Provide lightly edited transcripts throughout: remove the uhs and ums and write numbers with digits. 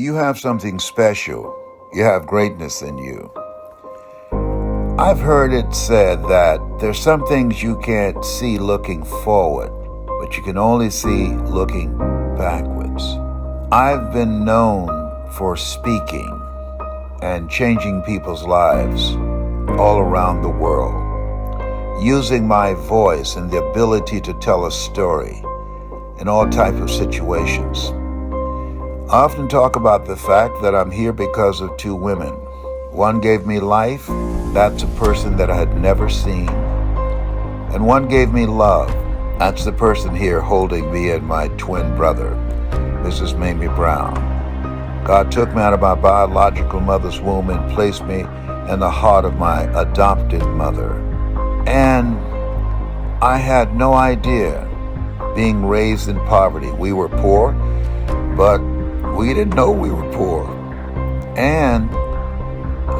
You have something special. You have greatness in you. I've heard it said that there's some things you can't see looking forward, but you can only see looking backwards. I've been known for speaking and changing people's lives all around the world, using my voice and the ability to tell a story in all types of situations. I often talk about the fact that I'm here because of two women. One gave me life, that's a person that I had never seen. And one gave me love, that's the person here holding me and my twin brother, Mrs. Mamie Brown. God took me out of my biological mother's womb and placed me in the heart of my adopted mother. And I had no idea, being raised in poverty. We were poor, but we didn't know we were poor. And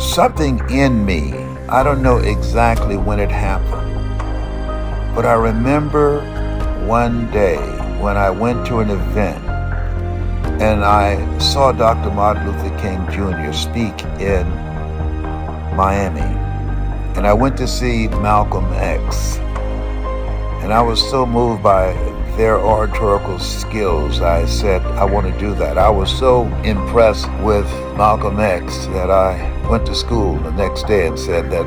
something in me, I don't know exactly when it happened, but I remember one day when I went to an event and I saw Dr. Martin Luther King Jr. speak in Miami. And I went to see Malcolm X. And I was so moved by their oratorical skills, I said, I want to do that. I was so impressed with Malcolm X that I went to school the next day and said that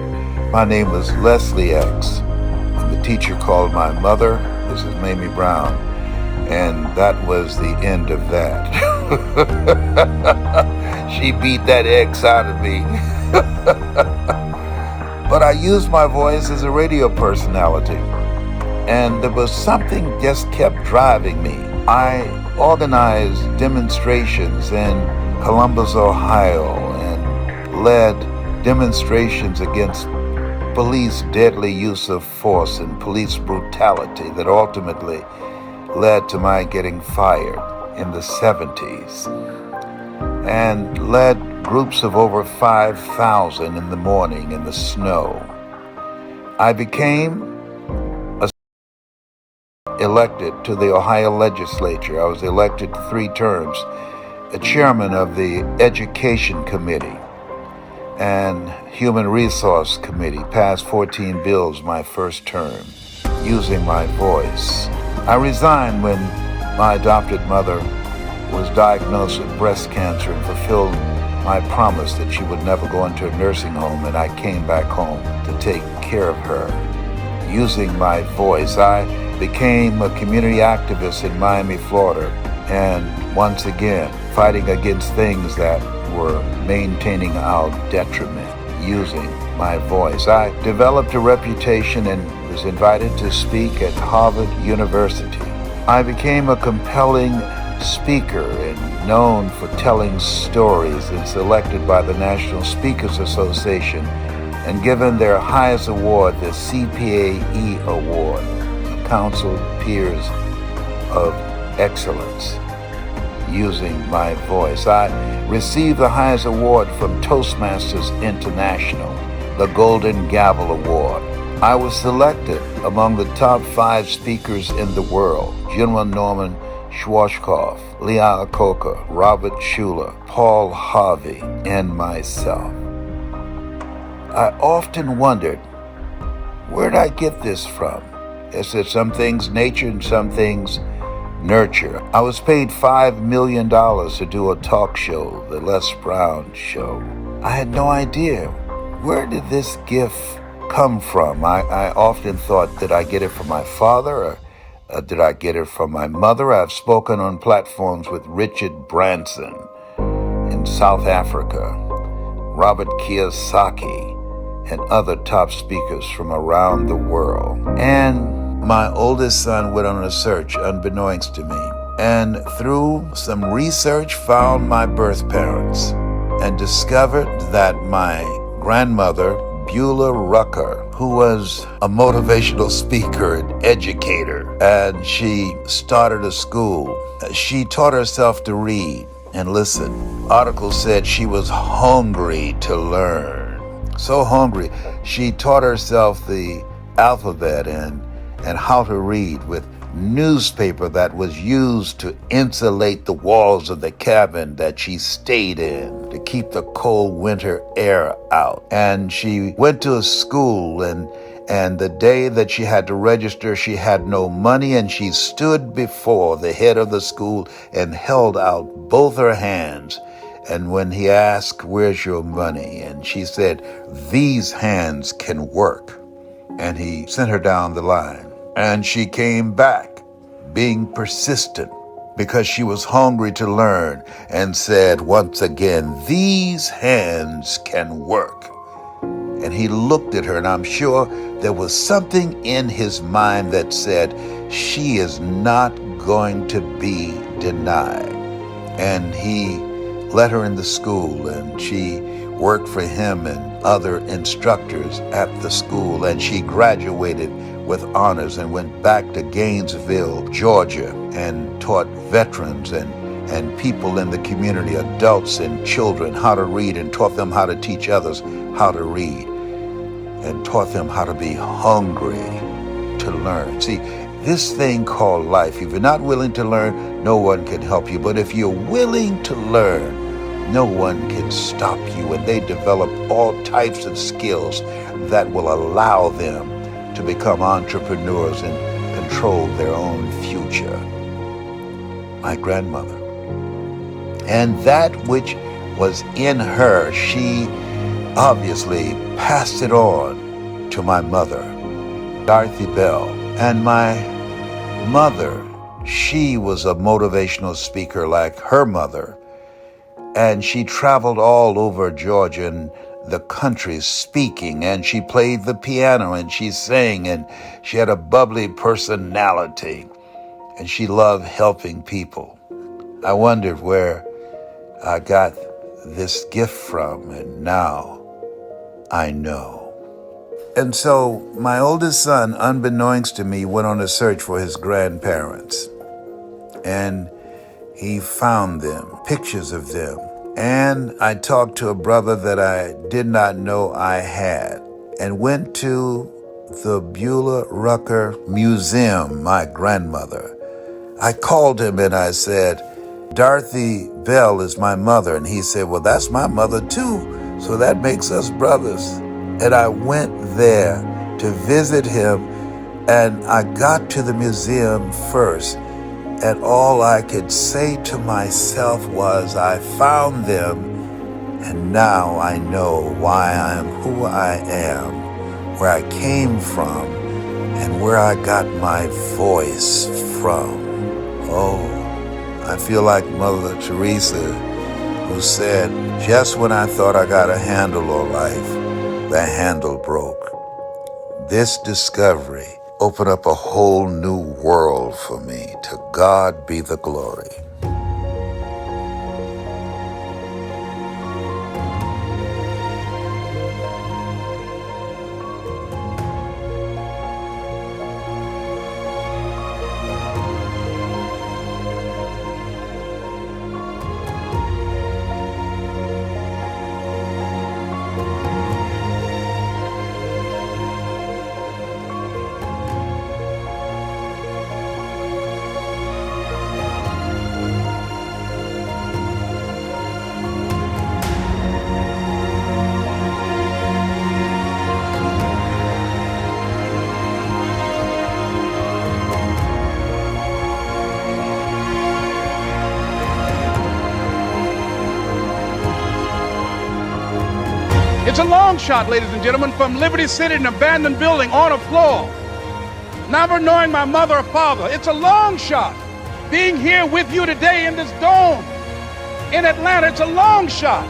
my name was Leslie X. And the teacher called my mother, Mrs. Mamie Brown, and that was the end of that. She beat that X out of me. But I used my voice as a radio personality. And there was something just kept driving me. I organized demonstrations in Columbus, Ohio, and led demonstrations against police deadly use of force and police brutality that ultimately led to my getting fired in the 70s, and led groups of over 5,000 in the morning in the snow. I became elected to the Ohio legislature. I was elected 3 terms, a chairman of the Education Committee and Human Resource Committee, passed 14 bills my first term, using my voice. I resigned when my adopted mother was diagnosed with breast cancer and fulfilled my promise that she would never go into a nursing home, and I came back home to take care of her. Using my voice, I became a community activist in Miami, Florida, and once again, fighting against things that were maintaining our detriment, using my voice. I developed a reputation and was invited to speak at Harvard University. I became a compelling speaker and known for telling stories, and selected by the National Speakers Association and given their highest award, the CPAE Award, Council Peers of Excellence, using my voice. I received the highest award from Toastmasters International, the Golden Gavel Award. I was selected among the top 5 speakers in the world: General Norman Schwarzkopf, Lee Iacocca, Robert Schuller, Paul Harvey, and myself. I often wondered, where did I get this from? I said some things nature and some things nurture. I was paid $5 million to do a talk show, The Les Brown Show. I had no idea. Where did this gift come from? I often thought, did I get it from my father, or did I get it from my mother? I've spoken on platforms with Richard Branson in South Africa, Robert Kiyosaki, and other top speakers from around the world. And my oldest son went on a search unbeknownst to me, and through some research found my birth parents and discovered that my grandmother, Beulah Rucker, who was a motivational speaker and educator, and she started a school. She taught herself to read and listen. Articles said she was hungry to learn. So hungry, she taught herself the alphabet and how to read with newspaper that was used to insulate the walls of the cabin that she stayed in to keep the cold winter air out. And she went to a school, and the day that she had to register, she had no money, and she stood before the head of the school and held out both her hands. And when he asked, "Where's your money?" and she said, "These hands can work." And he sent her down the line. And she came back, being persistent, because she was hungry to learn, and said once again, "These hands can work." And he looked at her, and I'm sure there was something in his mind that said, she is not going to be denied. And he let her in the school, and she worked for him and other instructors at the school, and she graduated with honors and went back to Gainesville, Georgia, and taught veterans and people in the community, adults and children, how to read, and taught them how to teach others how to read, and taught them how to be hungry to learn. See, this thing called life, if you're not willing to learn, no one can help you. But if you're willing to learn, no one can stop you. And they develop all types of skills that will allow them to become entrepreneurs and control their own future. My grandmother. And that which was in her, she obviously passed it on to my mother, Dorothy Bell. And my mother, she was a motivational speaker like her mother. And she traveled all over Georgia and the country speaking, and she played the piano, and she sang, and she had a bubbly personality, and she loved helping people. I wondered where I got this gift from, and now I know. And so my oldest son, unbeknownst to me, went on a search for his grandparents, and he found them, pictures of them. And I talked to a brother that I did not know I had, and went to the Beulah Rucker Museum, my grandmother. I called him and I said, "Dorothy Bell is my mother." And he said, "Well, that's my mother too, so that makes us brothers." And I went there to visit him, and I got to the museum first. And all I could say to myself was, I found them, and now I know why I am who I am, where I came from, and where I got my voice from. Oh, I feel like Mother Teresa, who said, "Just when I thought I got a handle on life, the handle broke." This discovery opened up a whole new world for me. To God be the glory. It's a long shot, ladies and gentlemen, from Liberty City, an abandoned building on a floor. Never knowing my mother or father. It's a long shot. Being here with you today in this dome in Atlanta, it's a long shot.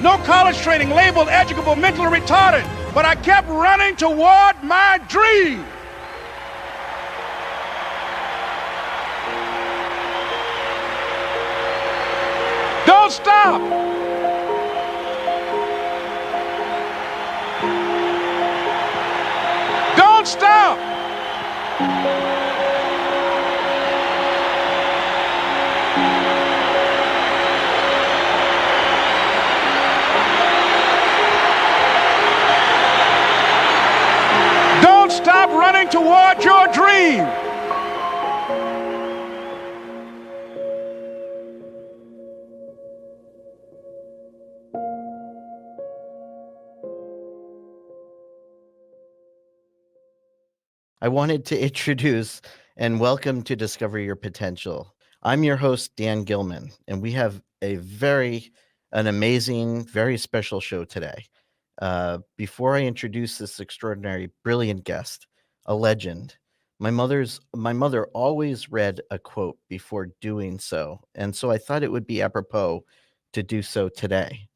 No college training, labeled educable, mentally retarded, but I kept running toward my dream. Don't stop. Don't stop. Don't stop running toward your dream. I wanted to introduce and welcome to Discover Your Potential. I'm your host, Dan Gilman, and we have an amazing, very special show today. Before I introduce this extraordinary, brilliant guest, a legend, my mother always read a quote before doing so, and so I thought it would be apropos to do so today.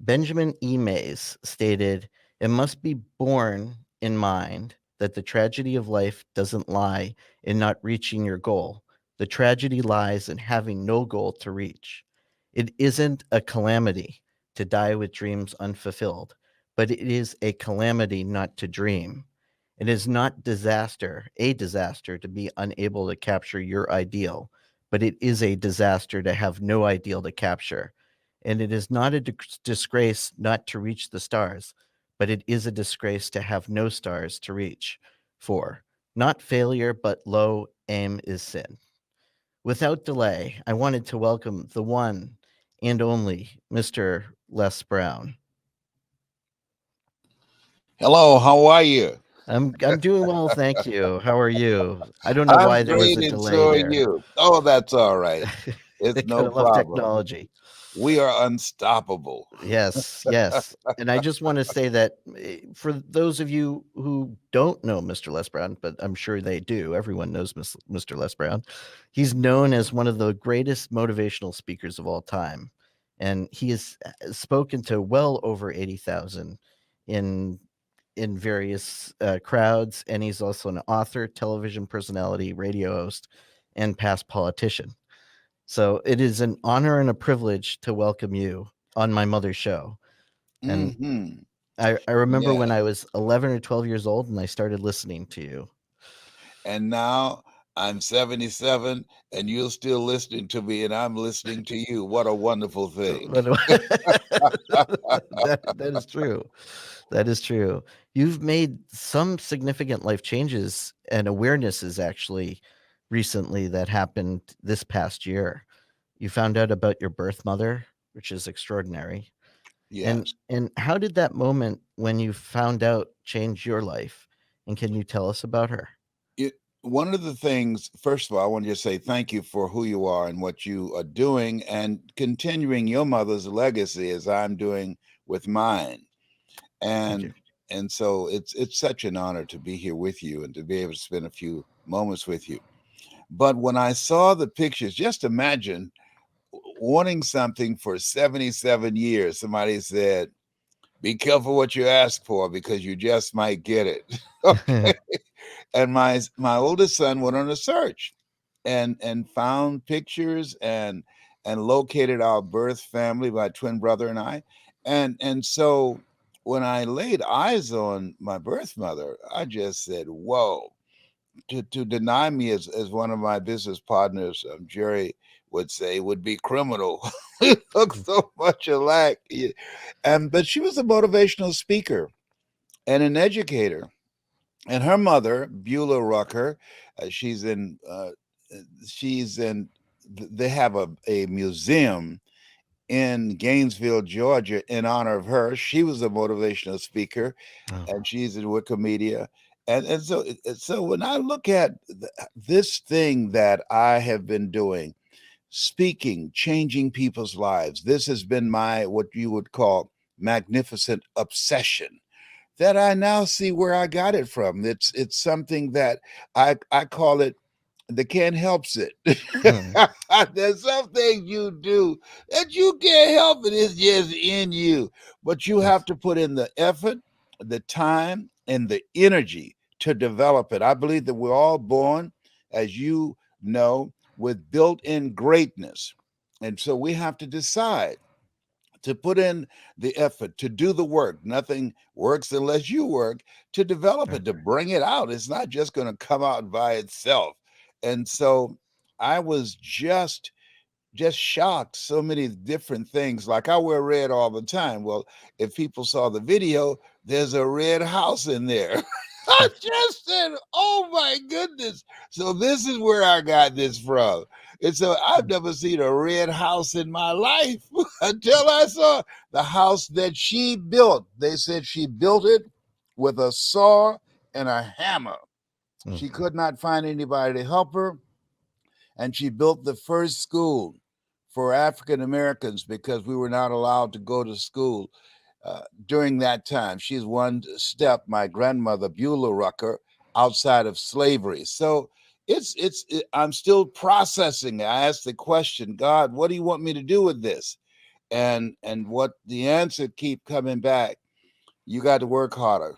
Benjamin E. Mays stated, "It must be borne in mind that the tragedy of life doesn't lie in not reaching your goal. The tragedy lies in having no goal to reach. It isn't a calamity to die with dreams unfulfilled, but it is a calamity not to dream. It is not a disaster to be unable to capture your ideal, but it is a disaster to have no ideal to capture. And it is not a disgrace not to reach the stars, but it is a disgrace to have no stars to reach. For not failure, but low aim is sin." Without delay, I wanted to welcome the one and only Mr. Les Brown. Hello, how are you? I'm doing well, thank you. How are you? I don't know I'm why there was great, a and delay so are there. you. Oh, that's all right. It's no Gotta love problem. technology. We are unstoppable. Yes, yes. And I just want to say that for those of you who don't know Mr. Les Brown, but I'm sure they do, everyone knows Mr. Les Brown. He's known as one of the greatest motivational speakers of all time. And he has spoken to well over 80,000 in various crowds. And he's also an author, television personality, radio host, and past politician. So it is an honor and a privilege to welcome you on my mother's show. And Hmm. I remember when Yes. I was 11 or 12 years old and I started listening to you. And now I'm 77, and you're still listening to me, and I'm listening to you. What a wonderful thing. That is true. That is true. You've made some significant life changes and awarenesses actually recently that happened this past year. You found out about your birth mother, which is extraordinary. Yes. And how did that moment when you found out change your life? And can you tell us about her? It, one of the things, first of all, I want to just say thank you for who you are and what you are doing and continuing your mother's legacy as I'm doing with mine. Thank you. And so it's such an honor to be here with you and to be able to spend a few moments with you. But when I saw the pictures, just imagine wanting something for 77 years. Somebody said, be careful what you ask for because you just might get it. Okay. And my oldest son went on a search and found pictures and located our birth family, my twin brother and I. And so when I laid eyes on my birth mother, I just said, whoa. To deny me as one of my business partners, Jerry would say, would be criminal. We look so much alike. But she was a motivational speaker and an educator. And her mother, Beulah Rucker, she's in. She's in. They have a museum in Gainesville, Georgia, in honor of her. She was a motivational speaker, Oh. and she's in Wikimedia. So when I look at this thing that I have been doing, speaking, changing people's lives, this has been my what you would call magnificent obsession that I now see where I got it from. It's something that I call it the can't helps it. Hmm. There's some things you do that you can't help it. It's just in you. But you Yes. have to put in the effort, the time, and the energy to develop it. I believe that we're all born, as you know, with built-in greatness. And so we have to decide to put in the effort, to do the work. Nothing works unless you work to develop Right. it, to bring it out. It's not just going to come out by itself. And so I was just shocked. So many different things. Like I wear red all the time. Well, if people saw the video, there's a red house in there. I just said, oh my goodness. So this is where I got this from. And so I've never seen a red house in my life until I saw the house that she built. They said she built it with a saw and a hammer. She could not find anybody to help her, and she built the first school for African Americans because we were not allowed to go to school during that time. She's one step, my grandmother Beulah Rucker, outside of slavery. So I'm still processing. I asked the question, God, what do you want me to do with this? And what the answer keep coming back, you got to work harder.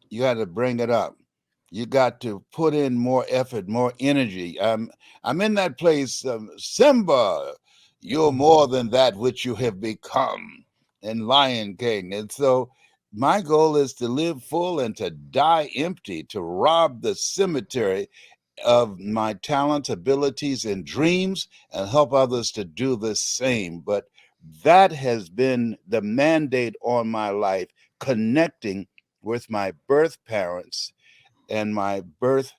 You got to bring it up. You got to put in more effort, more energy. I'm in that place, Simba, you're more than that which you have become in Lion King. And so my goal is to live full and to die empty, to rob the cemetery of my talents, abilities, and dreams, and help others to do the same. But that has been the mandate on my life, connecting with my birth parents and my birth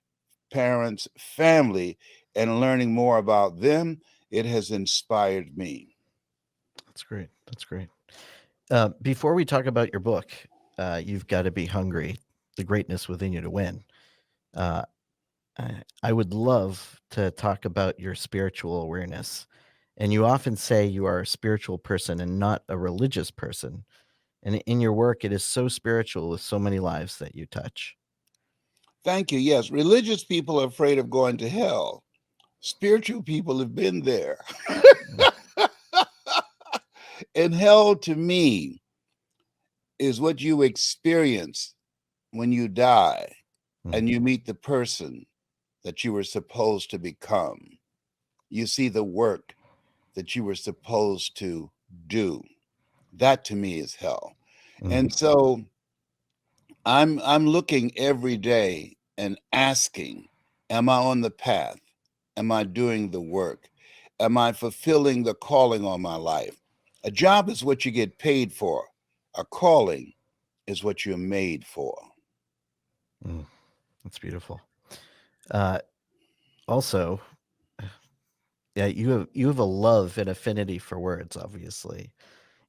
parents' family and learning more about them. It has inspired me. That's great. That's great. Before we talk about your book, You've Got to Be Hungry, the greatness within you to win. Uh, I would love to talk about your spiritual awareness. And you often say you are a spiritual person and not a religious person. And in your work, it is so spiritual with so many lives that you touch. Thank you. Yes, religious people are afraid of going to hell. Spiritual people have been there. And hell to me is what you experience when you die and you meet the person that you were supposed to become. You see the work that you were supposed to do. That to me is hell. And so I'm looking every day and asking, am I on the path? Am I doing the work? Am I fulfilling the calling on my life? A job is what you get paid for. A calling is what you're made for. That's beautiful. Also, yeah, you have a love and affinity for words, obviously.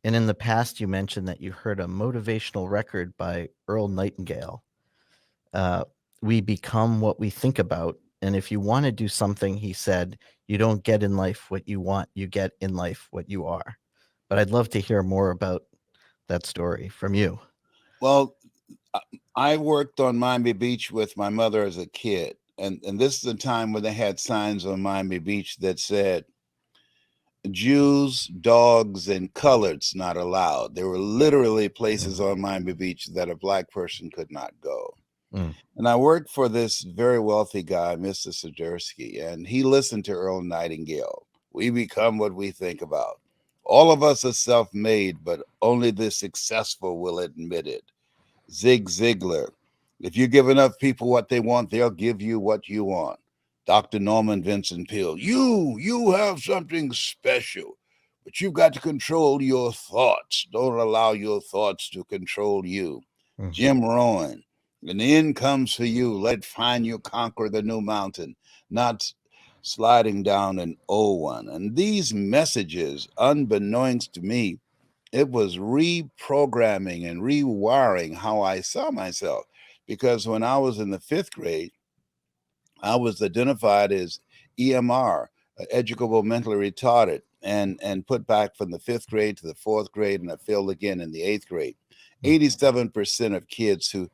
And in the past, you mentioned that you heard a motivational record by Earl Nightingale. We become what we think about. And if you want to do something, he said, you don't get in life what you want, you get in life what you are. But I'd love to hear more about that story from you. Well, I worked on Miami Beach with my mother as a kid. And this is a time when they had signs on Miami Beach that said, Jews, dogs, and coloreds not allowed. There were literally places on Miami Beach that a Black person could not go. And I worked for this very wealthy guy, Mr. Sidursky, and he listened to Earl Nightingale. We become what we think about. All of us are self-made, but only the successful will admit it. Zig Ziglar. If you give enough people what they want, they'll give you what you want. Dr. Norman Vincent Peale. You have something special, but you've got to control your thoughts. Don't allow your thoughts to control you. Jim Rohn. When the end comes for you, let it find you conquer the new mountain, not sliding down an old one. And these messages, unbeknownst to me, it was reprogramming and rewiring how I saw myself. Because when I was in the fifth grade, I was identified as EMR, educable mentally retarded, and put back from the fifth grade to the fourth grade, and I failed again in the eighth grade. 87% of kids who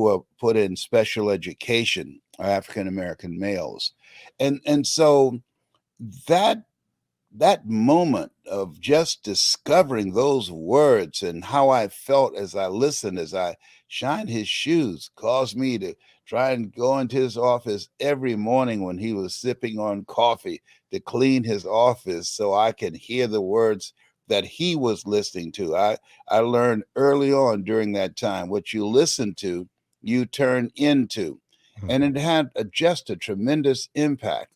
are put in special education are African American males, and so that that moment of just discovering those words and how I felt as I listened, as I shined his shoes, caused me to try and go into his office every morning when he was sipping on coffee to clean his office so I can hear the words that he was listening to. I learned early on during that time, what you listen to, you turn into. And it had just a tremendous impact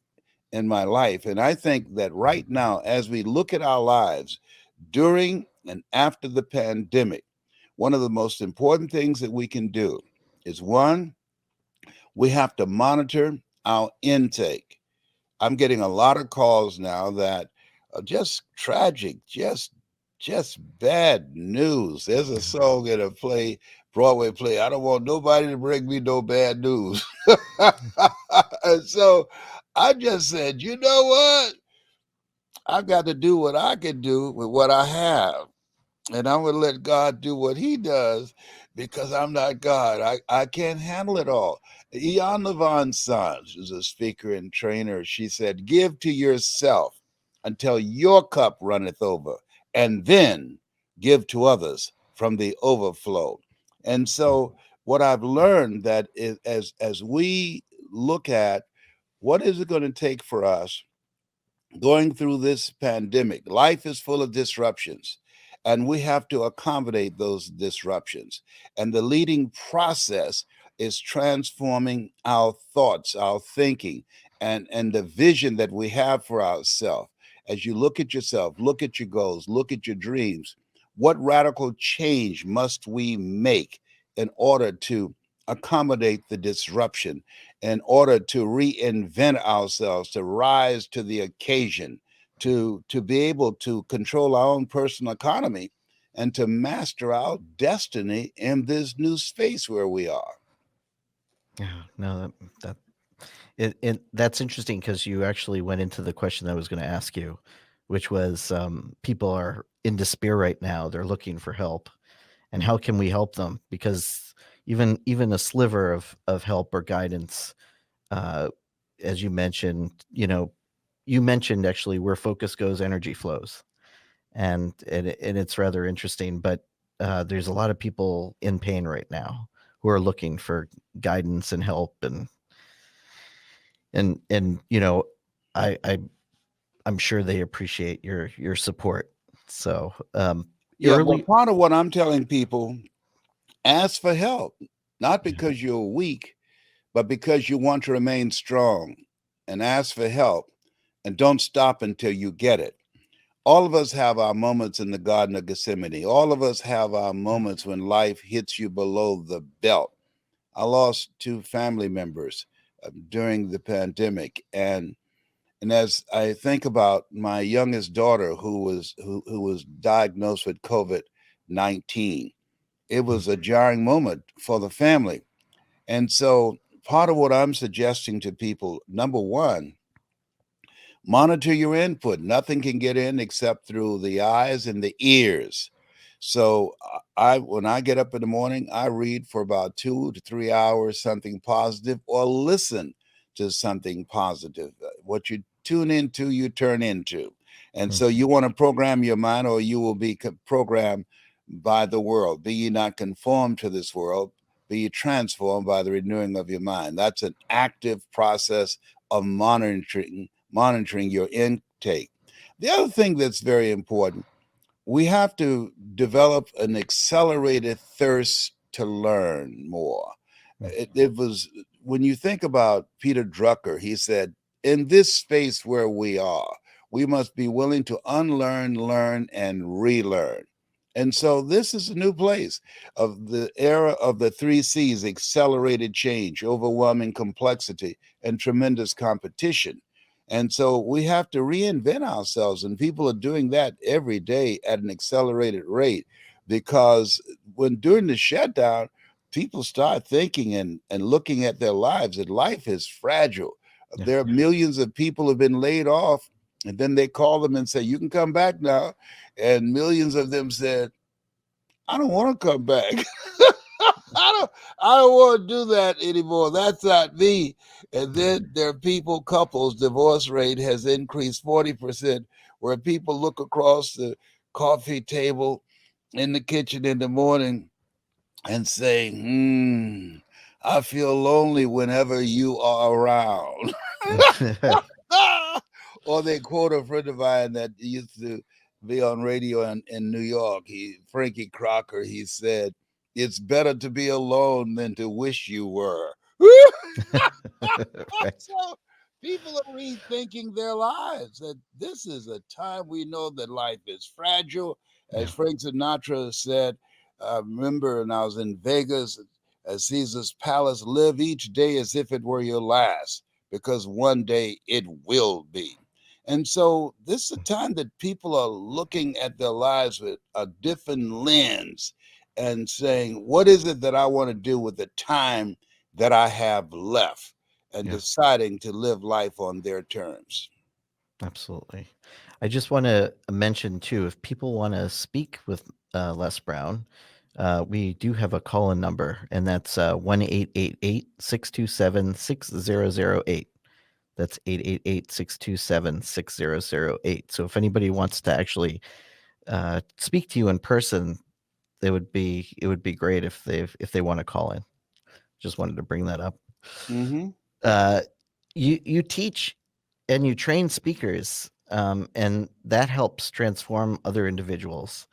in my life. And I think that right now, as we look at our lives during and after the pandemic, one of the most important things that we can do is, one, we have to monitor our intake. I'm getting a lot of calls now that are just tragic, just just bad news. There's a song in a Broadway play. I don't want nobody to bring me no bad news. And so I just said, you know what? I've got to do what I can do with what I have. And I'm going to let God do what he does because I'm not God. I can't handle it all. Ian Levon Sons is a speaker and trainer. She said, give to yourself until your cup runneth over, and then give to others from the overflow. And so what I've learned that is, as we look at what is it going to take for us going through this pandemic. Life is full of disruptions, and we have to accommodate those disruptions. And the leading process is transforming our thoughts, our thinking, and the vision that we have for ourselves. As you look at yourself, look at your goals, look at your dreams, what radical change must we make in order to accommodate the disruption, in order to reinvent ourselves, to rise to the occasion, to be able to control our own personal economy and to master our destiny in this new space where we are. Yeah, no, that that's interesting because you actually went into the question that I was going to ask you, which was people are in despair right now. They're looking for help, and how can we help them? Because even a sliver of help or guidance, uh, as you mentioned, you mentioned actually where focus goes, energy flows, and it's rather interesting. But there's a lot of people in pain right now who are looking for guidance and help, and I I'm sure they appreciate your support. So Yeah, well, early, part of what I'm telling people, ask for help, not because you're weak, but because you want to remain strong, and ask for help and don't stop until you get it. All of us have our moments in the Garden of Gethsemane. All of us have our moments when life hits you below the belt. I lost two family members during the pandemic, and as I think about my youngest daughter who was diagnosed with COVID-19, it was a jarring moment for the family. And so part of what I'm suggesting to people, number one, monitor your input. Nothing can get in except through the eyes and the ears. So I when I get up in the morning, I read for about 2 to 3 hours something positive, or listen to something positive. What you tune into, you turn into. And so you want to program your mind, or you will be programmed by the world. Be ye not conformed to this world, be ye transformed by the renewing of your mind. That's an active process of monitoring your intake. The other thing that's very important, we have to develop an accelerated thirst to learn more. It was when you think about Peter Drucker, he said, in this space where we are, we must be willing to unlearn, learn, and relearn. And so this is a new place of the era of the three C's: accelerated change, overwhelming complexity, and tremendous competition. And so we have to reinvent ourselves, and people are doing that every day at an accelerated rate because when during the shutdown, people start thinking and looking at their lives, that life is fragile. yeah. There are millions of people who have been laid off, and then they call them and say, you can come back now. And millions of them said, I don't want to come back. I don't want to do that anymore. That's not me. And then there are people, couples, divorce rate has increased 40%, where people look across the coffee table in the kitchen in the morning and say, I feel lonely whenever you are around. Or they quote a friend of mine that used to be on radio in New York. Frankie Crocker, he said, it's better to be alone than to wish you were. Right. So people are rethinking their lives. That this is a time we know that life is fragile. As Yeah. Frank Sinatra said, I remember when I was in Vegas at Caesar's Palace, live each day as if it were your last, because one day it will be. And so this is a time that people are looking at their lives with a different lens and saying, what is it that I want to do with the time that I have left? And Yeah, deciding to live life on their terms. absolutely. I just want to mention too, if people want to speak with Les Brown, we do have a call-in number, and that's 1-888-627-6008. That's 888-627-6008. So if anybody wants to actually speak to you in person, it would be great if they want to call in. Just wanted to bring that up. Mm-hmm. Uh, you teach and you train speakers, and that helps transform other individuals.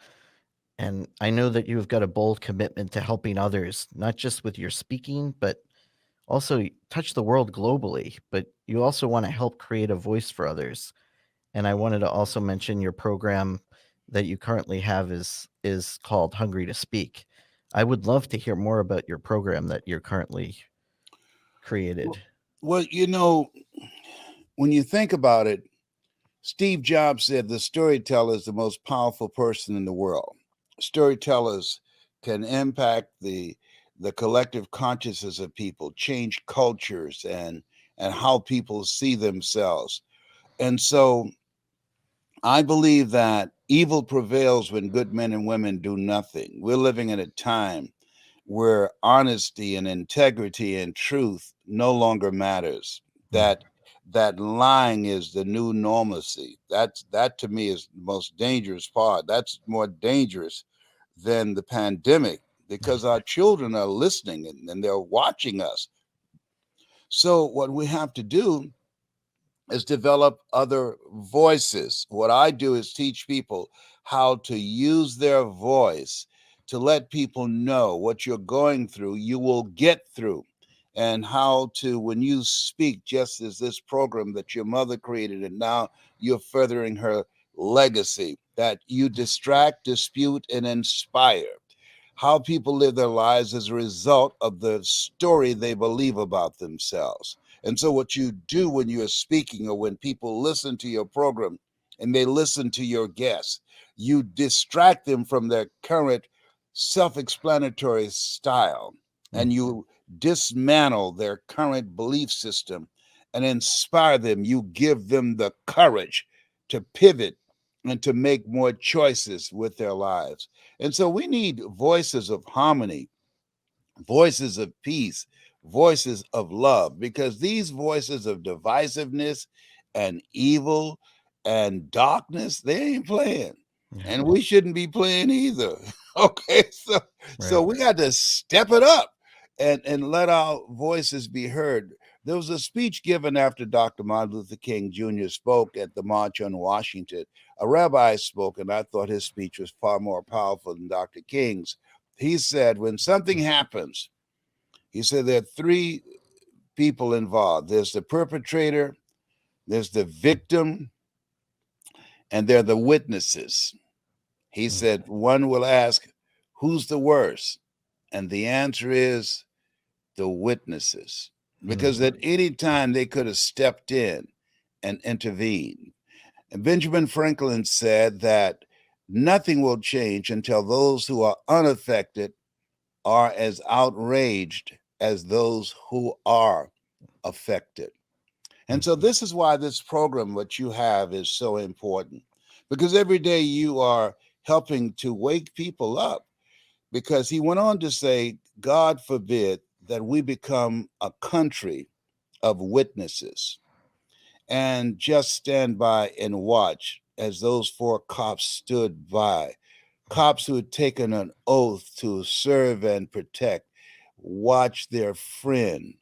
And I know that you've got a bold commitment to helping others, not just with your speaking, but also touch the world globally. But you also want to help create a voice for others. And I wanted to also mention your program that you currently have is called Hungry to Speak. I would love to hear more about your program that you're currently created. Well, when you think about it, Steve Jobs said the storyteller is the most powerful person in the world. Storytellers can impact the collective consciousness of people, change cultures and how people see themselves. And so I believe that evil prevails when good men and women do nothing. We're living in a time where honesty and integrity and truth no longer matters. Mm, That lying is the new normalcy. That to me is the most dangerous part. That's more dangerous than the pandemic because our children are listening and they're watching us. So what we have to do is develop other voices. What I do is teach people how to use their voice to let people know what you're going through, you will get through, and how to, when you speak, just as this program that your mother created, and now you're furthering her legacy, that you distract, dispute, and inspire. How people live their lives as a result of the story they believe about themselves. And so, what you do when you're speaking or when people listen to your program and they listen to your guests, you distract them from their current self explanatory style mm, and you dismantle their current belief system and inspire them. You give them the courage to pivot and to make more choices with their lives. And so, we need voices of harmony, voices of peace, voices of love, because these voices of divisiveness and evil and darkness, they ain't playing. yeah, And we shouldn't be playing either. Okay, so right. we got to step it up and let our voices be heard. There was a speech given after Dr. Martin Luther King Jr. spoke at the March on Washington. A rabbi spoke, and I thought his speech was far more powerful than Dr. King's. He said, when something happens, he said there are three people involved: there's the perpetrator, there's the victim, and there are the witnesses. He Mm, said, one will ask, who's the worst? And the answer is the witnesses, mm, because at any time they could have stepped in and intervened. And Benjamin Franklin said that nothing will change until those who are unaffected are as outraged as those who are affected. And mm, so, this is why this program, what you have, is so important, because every day you are helping to wake people up. Because he went on to say, God forbid that we become a country of witnesses and just stand by and watch as those four cops stood by, cops who had taken an oath to serve and protect, watch their friend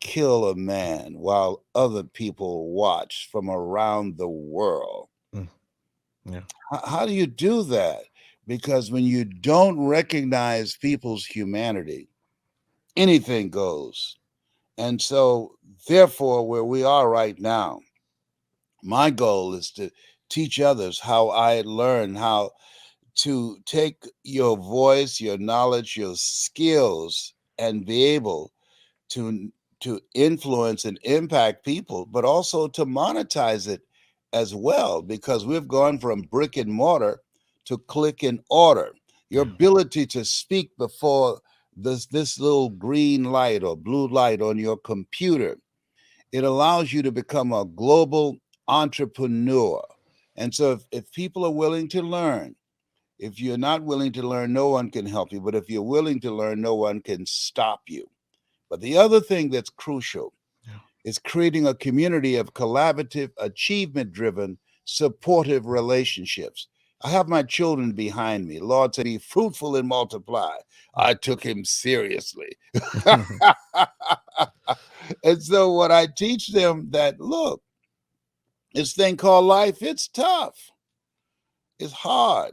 kill a man while other people watch from around the world. mm, yeah, How do you do that? Because when you don't recognize people's humanity, anything goes. And so, therefore, where we are right now, my goal is to teach others how I learn how to take your voice, your knowledge, your skills, and be able to influence and impact people, but also to monetize it as well, because we've gone from brick and mortar to click and order. Your Yeah. ability to speak before this little green light or blue light on your computer, it allows you to become a global entrepreneur. And so if people are willing to learn, if you're not willing to learn, no one can help you. But if you're willing to learn, no one can stop you. But the other thing that's crucial Yeah. is creating a community of collaborative, achievement driven, supportive relationships. I have my children behind me. Lord said, be fruitful and multiply. I took him seriously. And so, what I teach them that look, this thing called life, it's tough, it's hard.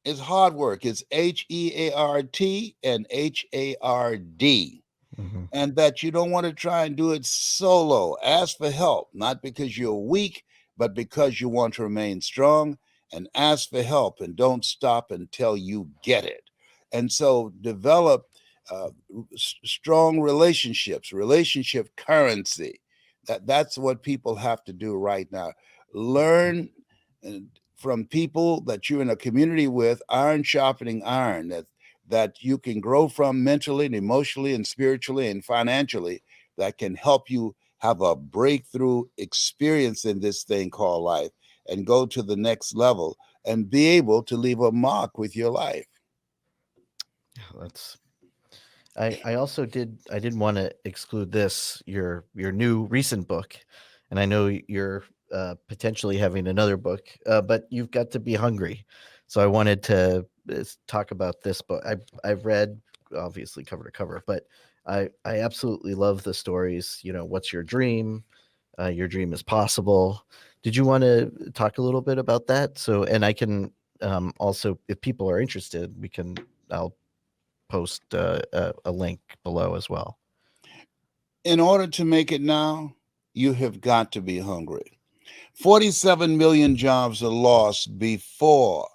It's hard work. It's HEART and HARD. Mhm. And that you don't want to try and do it solo. Ask for help, not because you're weak, but because you want to remain strong. And ask for help and don't stop until you get it. And so develop uh, strong relationships, relationship currency. That's what people have to do right now. Learn uh, from people that you're in a community with, iron sharpening iron. That you can grow from mentally and emotionally and spiritually and financially, that can help you have a breakthrough experience in this thing called life and go to the next level and be able to leave a mark with your life. Yeah, that's I also didn't want to exclude this, your new recent book, and I know you're potentially having another book, but you've got to be hungry. So I wanted to talk about this book. I've read obviously cover to cover, but I absolutely love the stories. You know, what's your dream? Your dream is possible. Did you want to talk a little bit about that? So, and I can also, if people are interested, I'll post a link below as well. In order to make it now, you have got to be hungry. 47 million jobs are lost before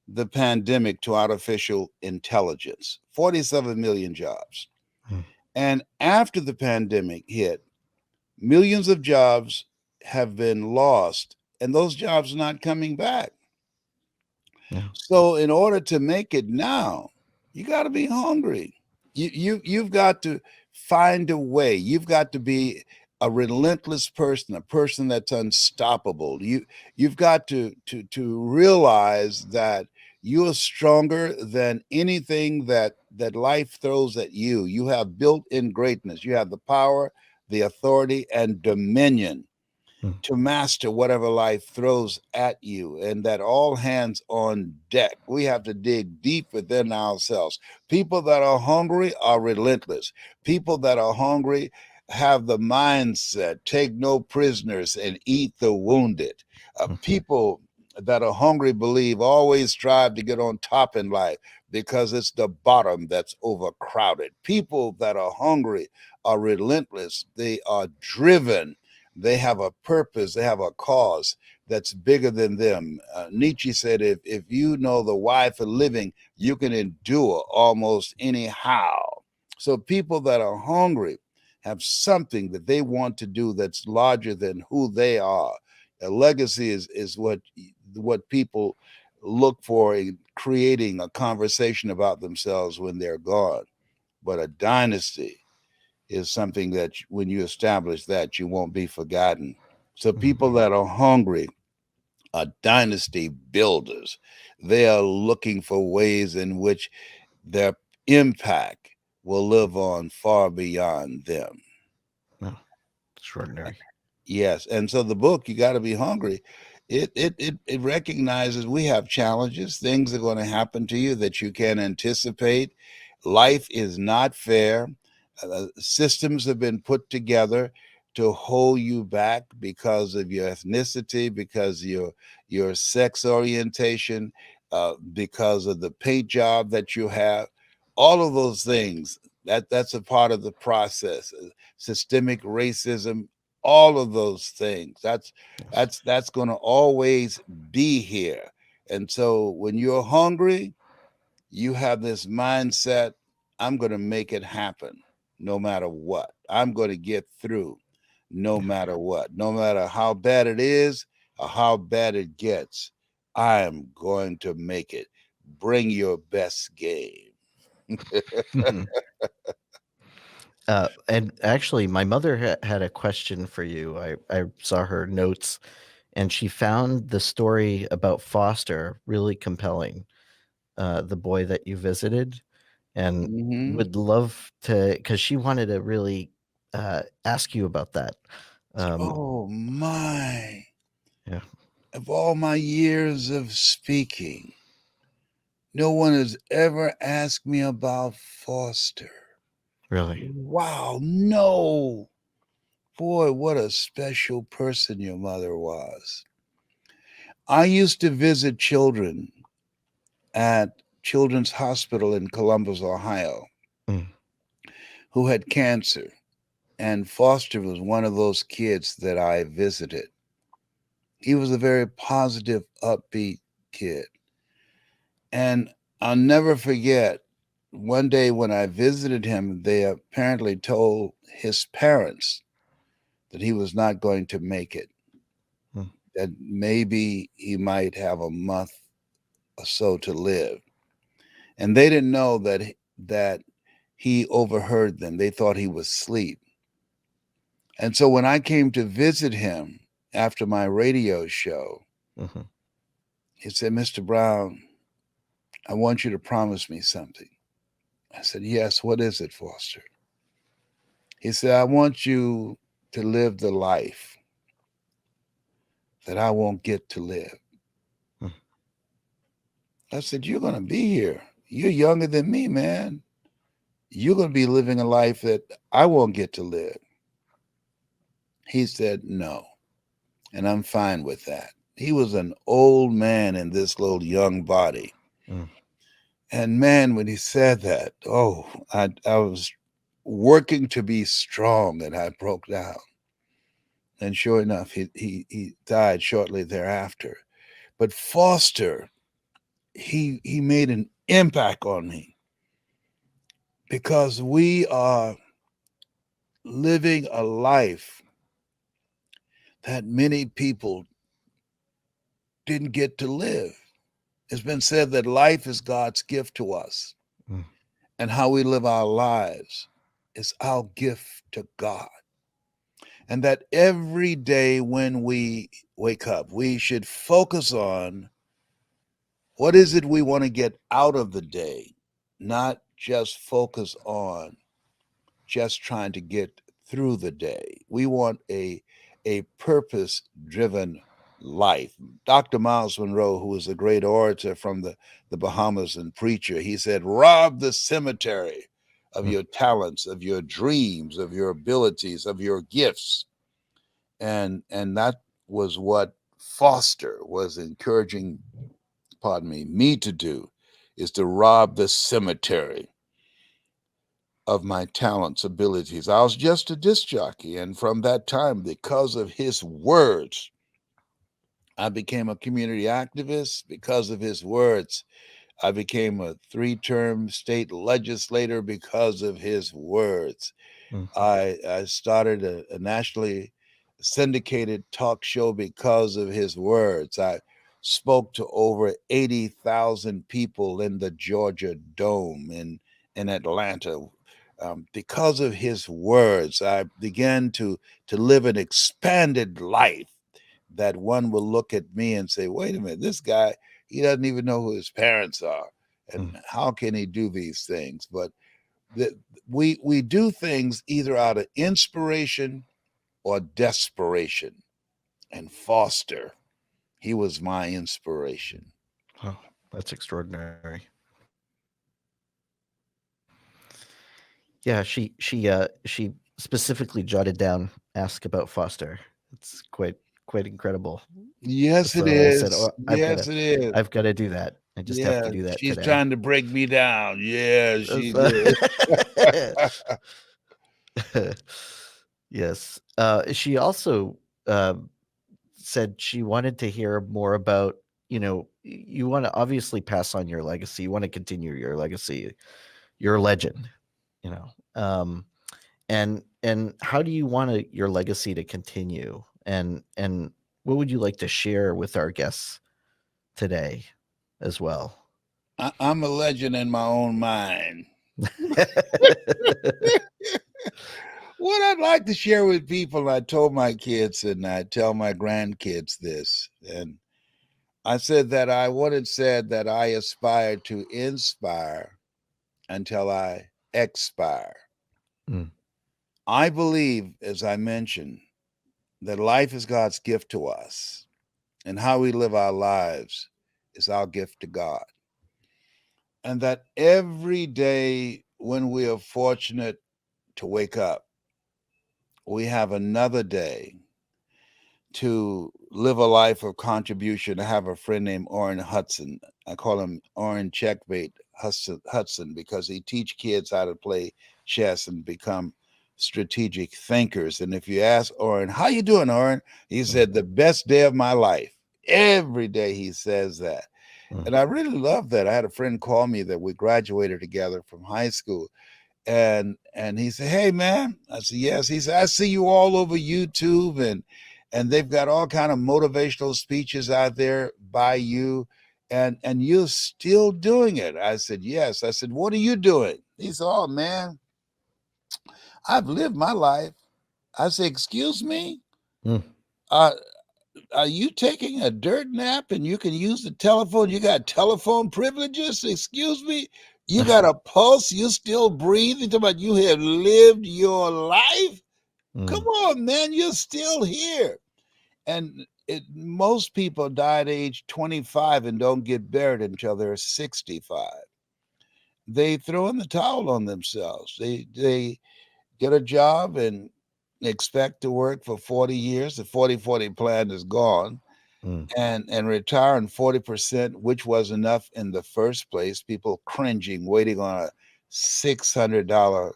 the pandemic to artificial intelligence. 47 million jobs. Hmm. And after the pandemic hit, millions of jobs have been lost, and those jobs are not coming back. Yeah. So, in order to make it now, you got to be hungry. You've got to find a way. You've got to be a relentless person, a person that's unstoppable. You've got to realize that you're stronger than anything that life throws at you. You have built-in greatness. You have the power, the authority, and dominion Hmm. to master whatever life throws at you, and that all hands on deck. We have to dig deep within ourselves. People that are hungry are relentless. People that are hungry have the mindset take no prisoners and eat the wounded. People that are hungry believe always strive to get on top in life because it's the bottom that's overcrowded. People that are hungry are relentless. They are driven, they have a purpose, they have a cause that's bigger than them. Nietzsche said, if you know the why for living, you can endure almost anyhow. So people that are hungry have something that they want to do that's larger than who they are. A legacy is what people look for in creating a conversation about themselves when they're gone. But a dynasty is something that when you establish that, you won't be forgotten. So people Mhm. that are hungry are dynasty builders. They are looking for ways in which their impact will live on far beyond them. No, extraordinary. Yes, and so the book, you got to be hungry. It recognizes we have challenges. Things are going to happen to you that you can't anticipate. Life is not fair. Systems have been put together to hold you back because of your ethnicity, because of your sex orientation, because of the paint job that you have. All of those things, that's a part of the process. Systemic racism, all of those things, Yes. that's going to always be here. And so when you're hungry, you have this mindset, I'm going to make it happen no matter what. I'm going to get through no Yeah. matter what. No matter how bad it is, or how bad it gets, I am going to make it. Bring your best game. And actually, my mother had a question for you. I saw her notes, and she found the story about Foster really compelling, the boy that you visited, and Hmm. would love to, because she wanted to really ask you about that. Oh my. Yeah, Of all my years of speaking, no one has ever asked me about Foster. really. Wow, no. Boy, what a special person your mother was. I used to visit children at Children's Hospital in Columbus, Ohio, Mm, who had cancer. And Foster was one of those kids that I visited. He was a very positive, upbeat kid. And I'll never forget one day when I visited him, they apparently told his parents that he was not going to make it, mm, that maybe he might have a month or so to live. And they didn't know that he overheard them. They thought he was asleep. And so when I came to visit him after my radio show, mhm, he said, "Mr. Brown, I want you to promise me something." I said, "Yes, what is it, Foster?" He said, "I want you to live the life that I won't get to live." mm, I said, "You're going to be here. You're younger than me, man. You're going to be living a life that I won't get to live." He said, "No." And I'm fine with that. He was an old man in this little young body. mm, And man, when he said that, oh, I was working to be strong and I broke down. And sure enough, he died shortly thereafter. But Foster, he made an impact on me because we are living a life that many people didn't get to live. It's been said that life is God's gift to us, mm, and how we live our lives is our gift to God. And that every day when we wake up, we should focus on what is it we want to get out of the day, not just focus on just trying to get through the day. We want a purpose driven life. Dr. Miles Monroe, who was a great orator from the Bahamas and preacher, he said, "Rob the cemetery of mm, your talents, of your dreams, of your abilities, of your gifts." And that was what Foster was encouraging, pardon me to do, is to rob the cemetery of my talents, abilities. I was just a disc jockey. And from that time, because of his words, I became a community activist. Because of his words, I became a 3-term state legislator. Because of his words, mm, I started a nationally syndicated talk show. Because of his words, I spoke to over 80,000 people in the Georgia Dome in Atlanta. Because of his words, I began to live an expanded life that one will look at me and say, "Wait a minute, this guy, he doesn't even know who his parents are. mm. And how can he do these things?" But the, we do things either out of inspiration or desperation. And Foster, he was my inspiration. Oh, that's extraordinary. Yeah, she specifically jotted down ask about Foster. It's quite incredible. Yes, it So I said, is. "Oh, Yes, it is. I've got to do that. I just have to Yeah, do that she's today." trying to break me down. Yeah, she So- did. Yes. She also said she wanted to hear more about, you want to obviously pass on your legacy. You want to continue your legacy. You're a legend, you know. And how do you want your legacy to continue? And what would you like to share with our guests today as well? I'm a legend in my own mind. What I'd like to share with people, I told my kids and I tell my grandkids this, and I said that I wanted said that I aspire to inspire until I expire. Mm, I believe, as I mentioned, that life is God's gift to us, and how we live our lives is our gift to God. And that every day when we are fortunate to wake up, we have another day to live a life of contribution. I have a friend named Orrin Hudson. I call him Orrin Checkmate Hudson because he teach kids how to play chess and become strategic thinkers. And if you ask Orrin, how you doing, Orrin? He mm, said, the best day of my life. Every day he says that. mm, And I really love that. I had a friend call me that we graduated together from high school, and he said, "Hey man," I said, "Yes." He said, "I see you all over YouTube, and they've got all kind of motivational speeches out there by you, and you're still doing it." I said, "Yes." I said, "What are you doing?" He said, "Oh man, I've lived my life." I said, "Excuse me, mm. uh, are you taking a dirt nap and you can use the telephone? You got telephone privileges? Excuse me? You got a pulse? You still breathing? Talking about you have lived your life? Come Mm, on, man, you're still here." And most people die at age 25 and don't get buried until they're 65. They throw in the towel on themselves. They get a job and expect to work for 40 years. The 40-40 plan is gone, mm, and retire on 40%, which was enough in the first place. People cringing, waiting on a $600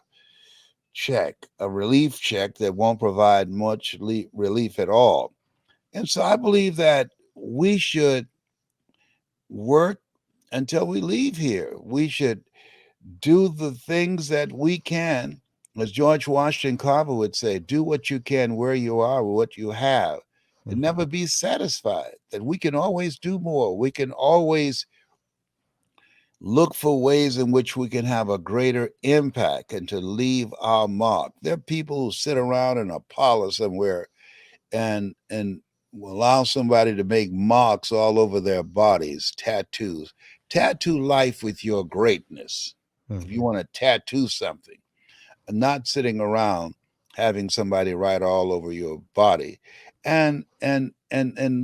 check, a relief check that won't provide much relief at all. And so I believe that we should work until we leave here. We should do the things that we can. As George Washington Carver would say, do what you can where you are, with what you have, mm, and never be satisfied. That we can always do more. We can always look for ways in which we can have a greater impact and to leave our mark. There are people who sit around in a parlor somewhere and allow somebody to make marks all over their bodies, tattoos. Tattoo life with your greatness. mm, If you want to tattoo something, and not sitting around having somebody write all over your body, and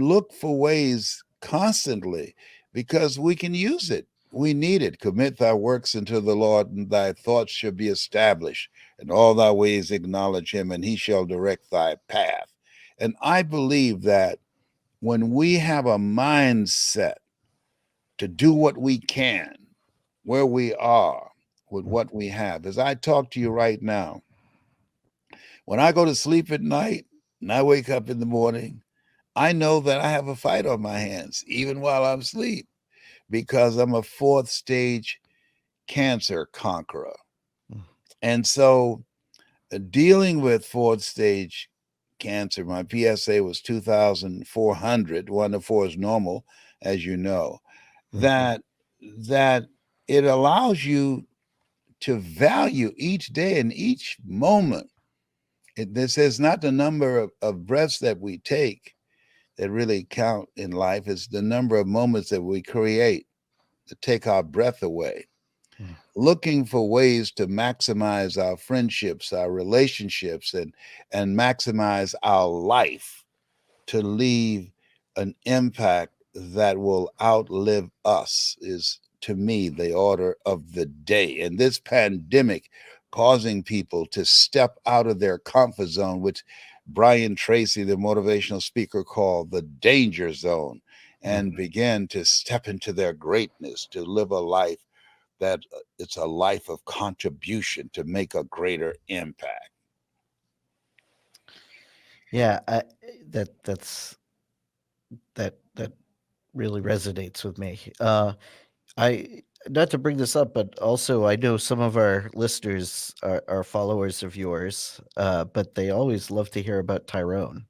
look for ways constantly, because we can use it. We need it. Commit thy works unto the Lord, and thy thoughts shall be established. And all thy ways acknowledge him, and he shall direct thy path. And I believe that when we have a mindset to do what we can, where we are, with mm, what we have, as I talk to you right now, when I go to sleep at night and I wake up in the morning, I know that I have a fight on my hands, even while I'm asleep, because I'm a fourth stage cancer conqueror. mm, And so, dealing with fourth stage cancer, my PSA was 2,400. 1 to 4 is normal, as you know. mm, That it allows you to value each day and each moment. This is not the number of breaths that we take that really count in life. It's the number of moments that we create to take our breath away. mm, Looking for ways to maximize our friendships, our relationships, and maximize our life to leave an impact that will outlive us is, to me, the order of the day. And this pandemic causing people to step out of their comfort zone, which Brian Tracy, the motivational speaker, called the danger zone, mm. and begin to step into their greatness, to live a life that it's a life of contribution to make a greater impact. Yeah, that really resonates with me. I Not to bring this up, but also I know some of our listeners are followers of yours, but they always love to hear about Tyrone.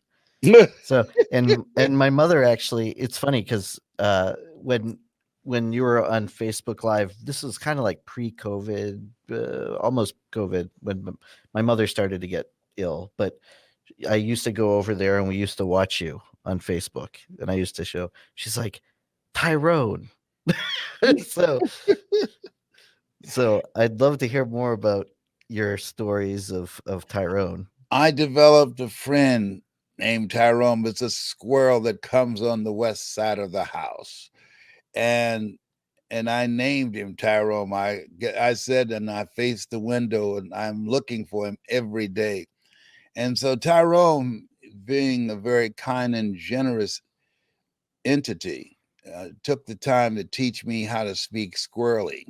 So, and my mother actually, it's funny because when you were on Facebook Live, this was kind of like pre-COVID, almost COVID, when my mother started to get ill. But I used to go over there and we used to watch you on Facebook, and I used to show. She's like, Tyrone. so so I'd love to hear more about your stories of Tyrone. I developed a friend named Tyrone. It's a squirrel that comes on the west side of the house, and I named him Tyrone. I said, and I faced the window, and I'm looking for him every day. And so Tyrone, being a very kind and generous entity, took the time to teach me how to speak squirrely,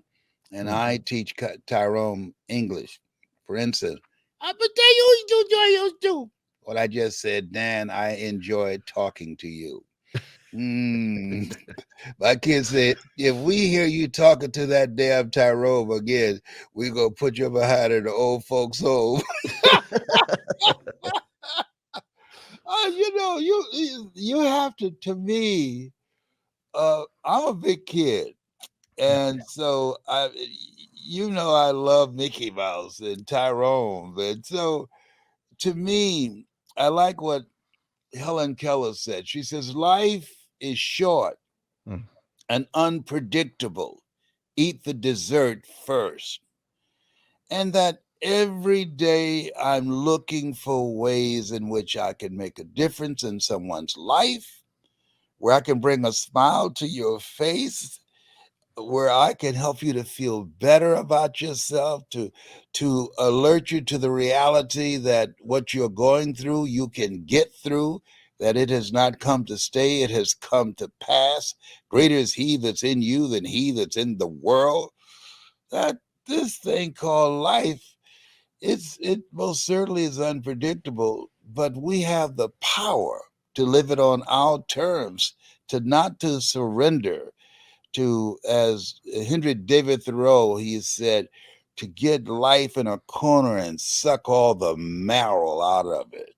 and I teach Tyrone English. For instance, I but they used to. What I just said, Dan, I enjoyed talking to you. Mm. My kid said, if we hear you talking to that damn Tyrone again, we gonna put you behind in the old folks' home. You have to me. I'm a big kid, and so I love Mickey Mouse and Tyrone, and so to me, I like what Helen Keller said. She says, life is short Mm. and unpredictable. Eat the dessert first. And that every day I'm looking for ways in which I can make a difference in someone's life, where I can bring a smile to your face, where I can help you to feel better about yourself, to alert you to the reality that what you're going through, you can get through, that it has not come to stay, it has come to pass. Greater is he that's in you than he that's in the world. That this thing called life, it most certainly is unpredictable, but we have the power to live it on our terms, to not to surrender, to, as Henry David Thoreau, he said, to get life in a corner and suck all the marrow out of it.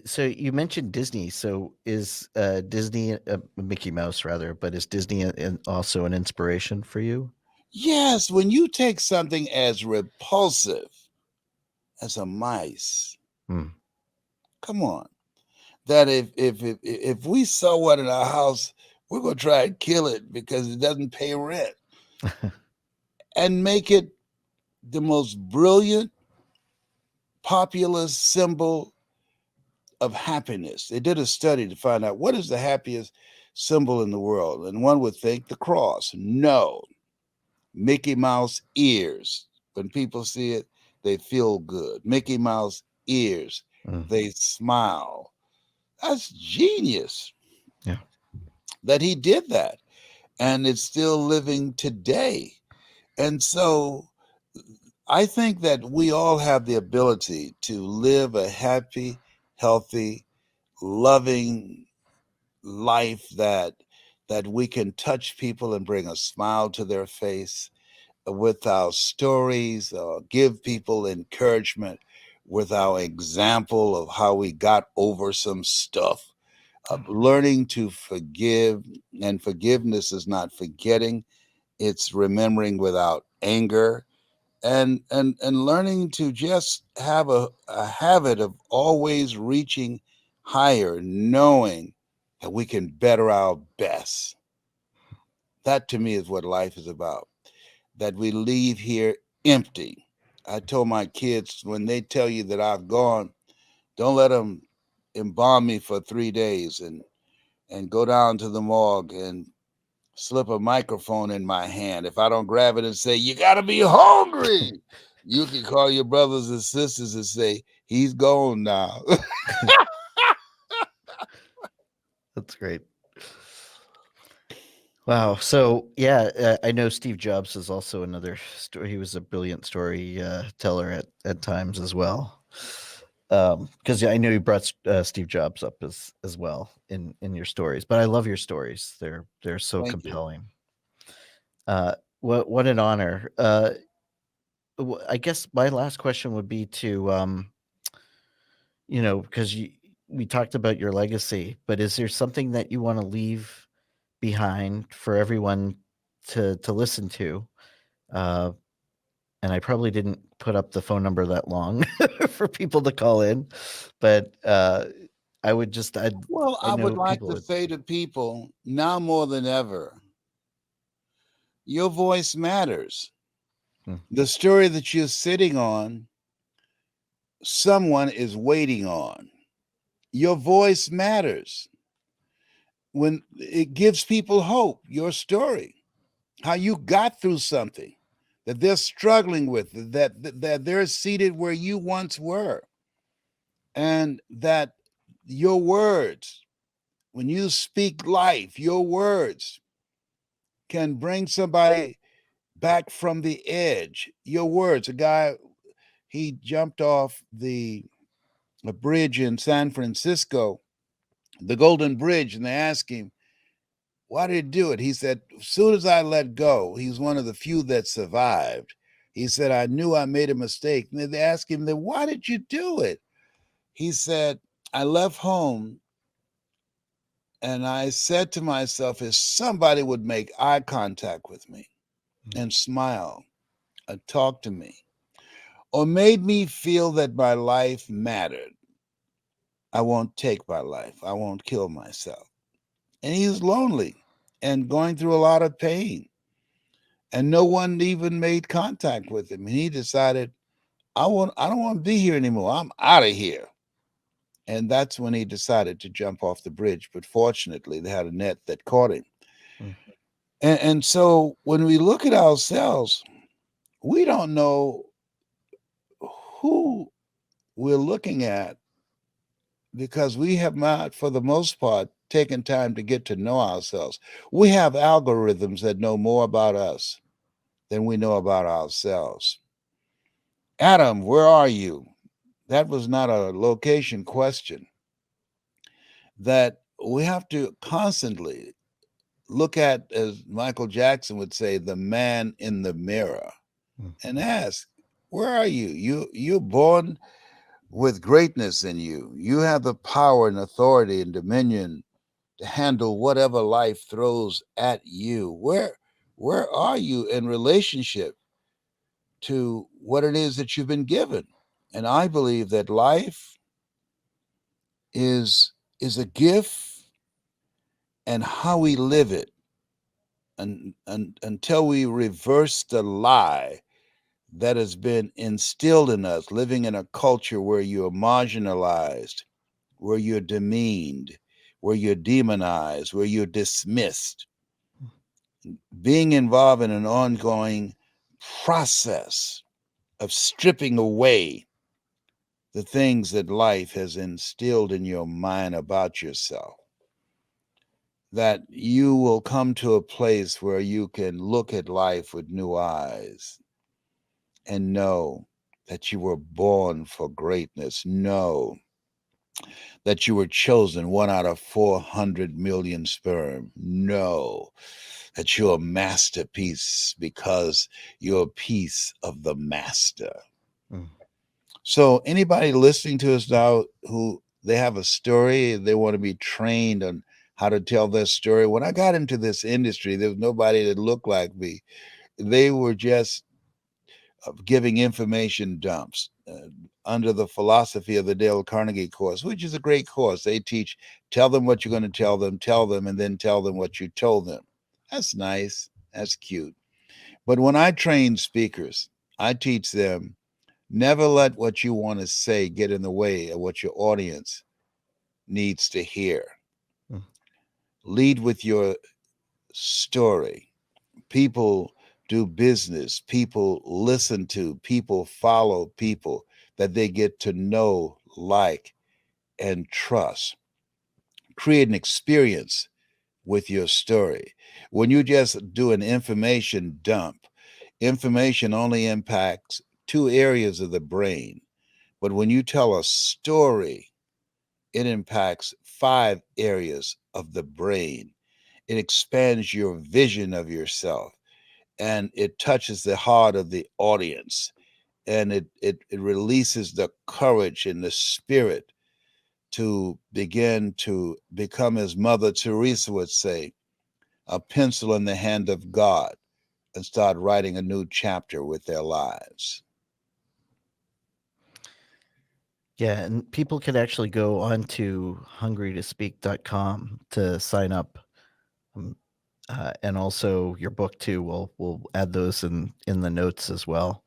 So you mentioned Disney. So is Disney Mickey Mouse rather, but is Disney also an inspiration for you? Yes, when you take something as repulsive as a mice, Hmm. come on, that if we saw one in our house, we're gonna try and kill it because it doesn't pay rent, and make it the most brilliant populist symbol of happiness. They did a study to find out what is the happiest symbol in the world, and one would think the cross. No, Mickey Mouse ears. When people see it, they feel good. Mickey Mouse ears, Mm. they smile. That's genius Yeah. that he did that, and it's still living today. And so I think that we all have the ability to live a happy, healthy, loving life that we can touch people and bring a smile to their face with our stories, give people encouragement with our example of how we got over some stuff, learning to forgive. And forgiveness is not forgetting, it's remembering without anger, and learning to just have a habit of always reaching higher, knowing that we can better our best. That to me is what life is about, that we leave here empty. I told my kids, when they tell you that I've gone, don't let them embalm me for 3 days and go down to the morgue and slip a microphone in my hand. If I don't grab it and say, you got to be hungry, you can call your brothers and sisters and say, he's gone now. That's great. Wow. So yeah, I know Steve Jobs is also another story. He was a brilliant story teller at times as well. Because I know you brought Steve Jobs up as well in your stories, but I love your stories. They're so Thank you. compelling. What an honor. I guess my last question would be to, because we talked about your legacy, but is there something that you want to leave behind for everyone to listen to? Uh, and I probably didn't put up the phone number that long for people to call in, but I would just, Well, I I would know like people to would. say to people now more than ever, your voice matters. Mm, The story that you're sitting on, someone is waiting on. Your voice matters. When it gives people hope, your story, how you got through something that they're struggling with, that they're seated where you once were, and that your words, when you speak life, your words can bring somebody back from the edge. Your words, a guy, he jumped off a bridge in San Francisco, the Golden Bridge, and they asked him, why did he do it? He said, as soon as I let go, he was one of the few that survived. He said, I knew I made a mistake. And they asked him, then why did you do it? He said, I left home and I said to myself, if somebody would make eye contact with me mm, and smile and talk to me, or made me feel that my life mattered, I won't take my life. I won't kill myself. And he was lonely and going through a lot of pain. And no one even made contact with him. And he decided, I don't want to be here anymore. I'm out of here. And that's when he decided to jump off the bridge. But fortunately, they had a net that caught him. mm, And so when we look at ourselves, we don't know who we're looking at because we have not, for the most part, taken time to get to know ourselves. We have algorithms that know more about us than we know about ourselves. Adam, where are you? That was not a location question. That we have to constantly look at, as Michael Jackson would say, the man in the mirror mm, and ask, where are you? You're born with greatness in you. You have the power and authority and dominion to handle whatever life throws at you. Where are you in relationship to what it is that you've been given? And I believe that life is is a gift, and how we live it, and until we reverse the lie that has been instilled in us, living in a culture where you're marginalized, where you're demeaned, where you're demonized, where you're dismissed, being involved in an ongoing process of stripping away the things that life has instilled in your mind about yourself, that you will come to a place where you can look at life with new eyes and know that you were born for greatness. Know that you were chosen one out of 400 million sperm. Know that you're a masterpiece because you're a piece of the master. mm, So, anybody listening to us now who they have a story, they want to be trained on how to tell their story. When I got into this industry, there was nobody that looked like me. They were just giving information dumps under the philosophy of the Dale Carnegie course, which is a great course. They teach, tell them what you're going to tell them, and then tell them what you told them. That's nice. That's cute. But when I train speakers, I teach them never let what you want to say get in the way of what your audience needs to hear. mm, Lead with your story. People do business, people listen to, people follow people that they get to know, like, and trust. Create an experience with your story. When you just do an information dump, information only impacts two areas of the brain. But when you tell a story, it impacts five areas of the brain. It expands your vision of yourself and it touches the heart of the audience. and it releases the courage and the spirit to begin to become, as Mother Teresa would say, a pencil in the hand of God, and start writing a new chapter with their lives. Yeah, and people can actually go on to hungrytospeak.com to sign up. And also your book too. We'll add those in the notes as well.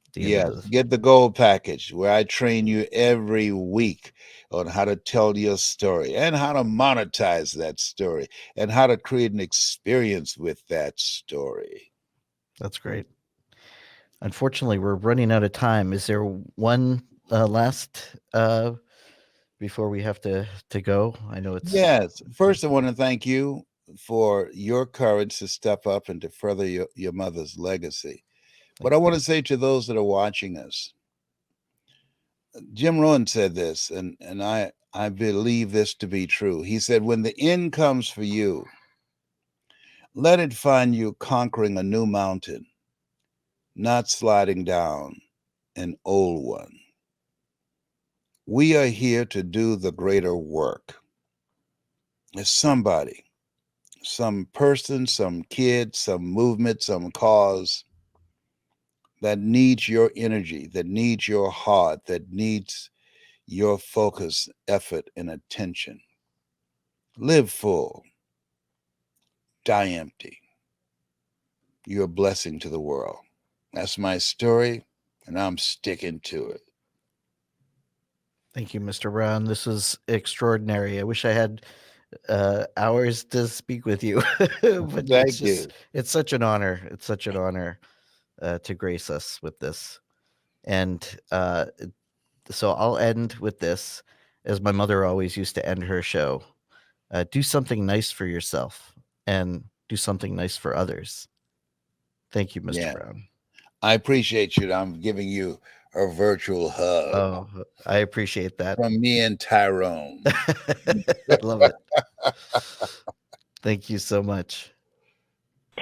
At the end of Yes, this. get the gold package where I train you every week on how to tell your story and how to monetize that story and how to create an experience with that story. That's great. Unfortunately, we're running out of time. Is there one last before we have to go? I know it's Yes. First, I want to thank you for your courage to step up and to further your mother's legacy. But I want to say to those that are watching us, Jim Rohn said this, and I believe this to be true. He said, when the end comes for you, let it find you conquering a new mountain, not sliding down an old one. We are here to do the greater work. There's somebody, some person, some kid, some movement, some cause that needs your energy, that needs your heart, that needs your focus, effort, and attention. Live full, die empty. You're a blessing to the world. That's my story, and I'm sticking to it. Thank you, Mr. Brown. This was extraordinary. I wish I had hours to speak with you, but Thank you. it's such an honor. It's such an honor to grace us with this. And so I'll end with this, as my mother always used to end her show. Do something nice for yourself and do something nice for others. Thank you, Mr. Yeah, Brown. I appreciate you. I'm giving you a virtual hug Oh, I appreciate that. from me and Tyrone. I love it. Thank you so much.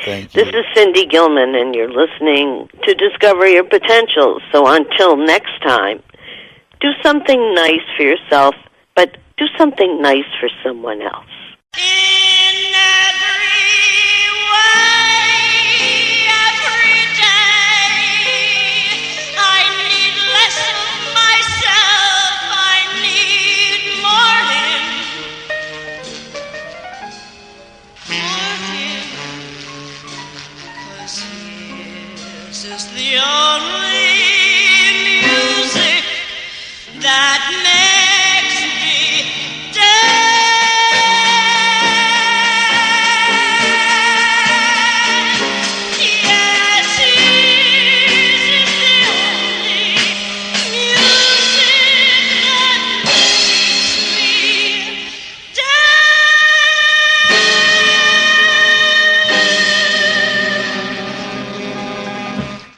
Thank This you. is Cindy Gilman, and you're listening to Discover Your Potential. So until next time, do something nice for yourself, but do something nice for someone else. In every way, every day, I need less of myself, I need more him, 'cause his is the only